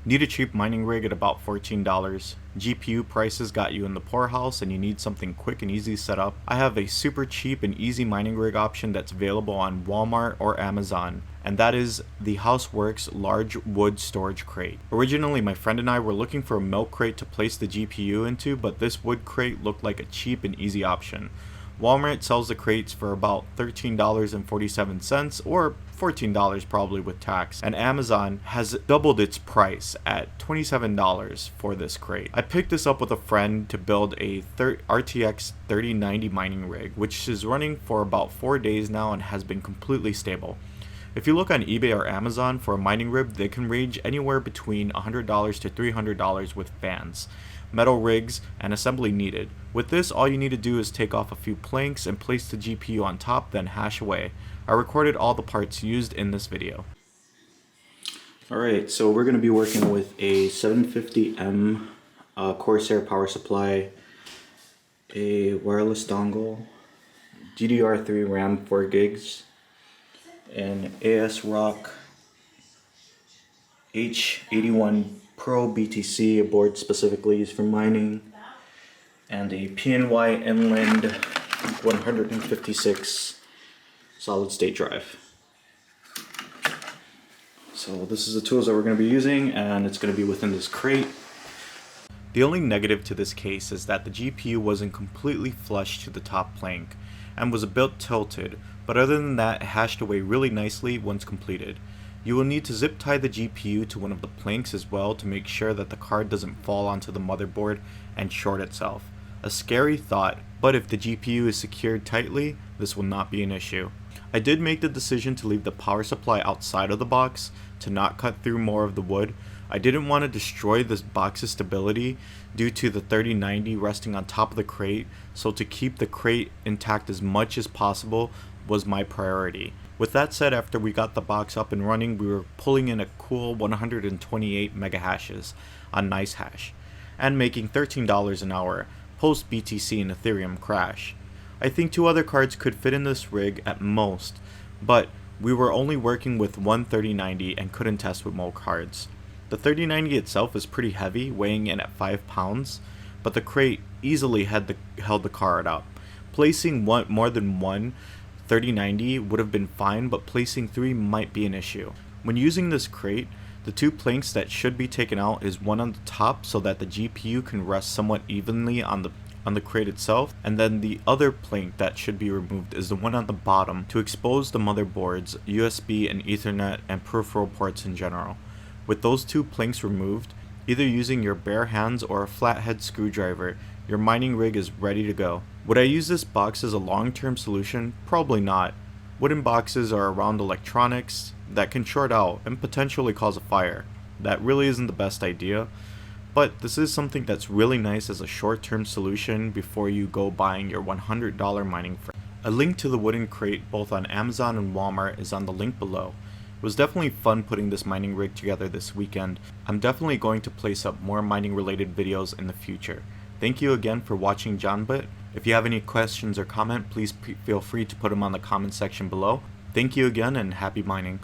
Need a cheap mining rig at about $14. GPU prices got you in the poorhouse and you need something quick and easy to set up? I have a super cheap and easy mining rig option that's available on Walmart or Amazon, and that is the Houseworks Large Wood Storage Crate. Originally, my friend and I were looking for a milk crate to place the GPU into, but this wood crate looked like a cheap and easy option. Walmart sells the crates for about $13.47 or $14 probably with tax, and Amazon has doubled its price at $27 for this crate. I picked this up with a friend to build a RTX 3090 mining rig, which is running for about 4 days now and has been completely stable. If you look on eBay or Amazon for a mining rig, they can range anywhere between $100 to $300 with fans, metal rigs, and assembly needed. With this, all you need to do is take off a few planks and place the GPU on top, then hash away. I recorded all the parts used in this video. Alright, so we're going to be working with a 750M Corsair power supply, a wireless dongle, DDR3 RAM 4 gigs, an ASRock H81 Pro BTC, a board specifically used for mining, and a PNY Inland 156 solid state drive. So this is the tools that we're going to be using, and it's going to be within this crate. The only negative to this case is that the GPU wasn't completely flush to the top plank and was a bit tilted, but other than that, it hashed away really nicely once completed. You will need to zip tie the GPU to one of the planks as well to make sure that the card doesn't fall onto the motherboard and short itself. A scary thought, but if the GPU is secured tightly, this will not be an issue. I did make the decision to leave the power supply outside of the box to not cut through more of the wood. I didn't want to destroy this box's stability due to the 3090 resting on top of the crate, so to keep the crate intact as much as possible was my priority. With that said, after we got the box up and running, we were pulling in a cool 128 megahashes on NiceHash and making $13 an hour post BTC and Ethereum crash. I think 2 other cards could fit in this rig at most, but we were only working with one 3090 and couldn't test with more cards. The 3090 itself is pretty heavy, weighing in at 5 pounds, but the crate easily held the card up. Placing more than one 3090 would have been fine, but placing 3 might be an issue. When using this crate, the 2 planks that should be taken out is one on the top so that the GPU can rest somewhat evenly on the crate itself, and then the other plank that should be removed is the one on the bottom to expose the motherboard's USB and Ethernet and peripheral ports in general. With those 2 planks removed, either using your bare hands or a flathead screwdriver, your mining rig is ready to go. Would I use this box as a long-term solution? Probably not. Wooden boxes are around electronics that can short out and potentially cause a fire. That really isn't the best idea, but this is something that's really nice as a short-term solution before you go buying your $100 mining frame. A link to the wooden crate both on Amazon and Walmart is on the link below. It was definitely fun putting this mining rig together this weekend. I'm definitely going to place up more mining related videos in the future. Thank you again for watching JonBit. If you have any questions or comment, please feel free to put them on the comment section below. Thank you again and happy mining.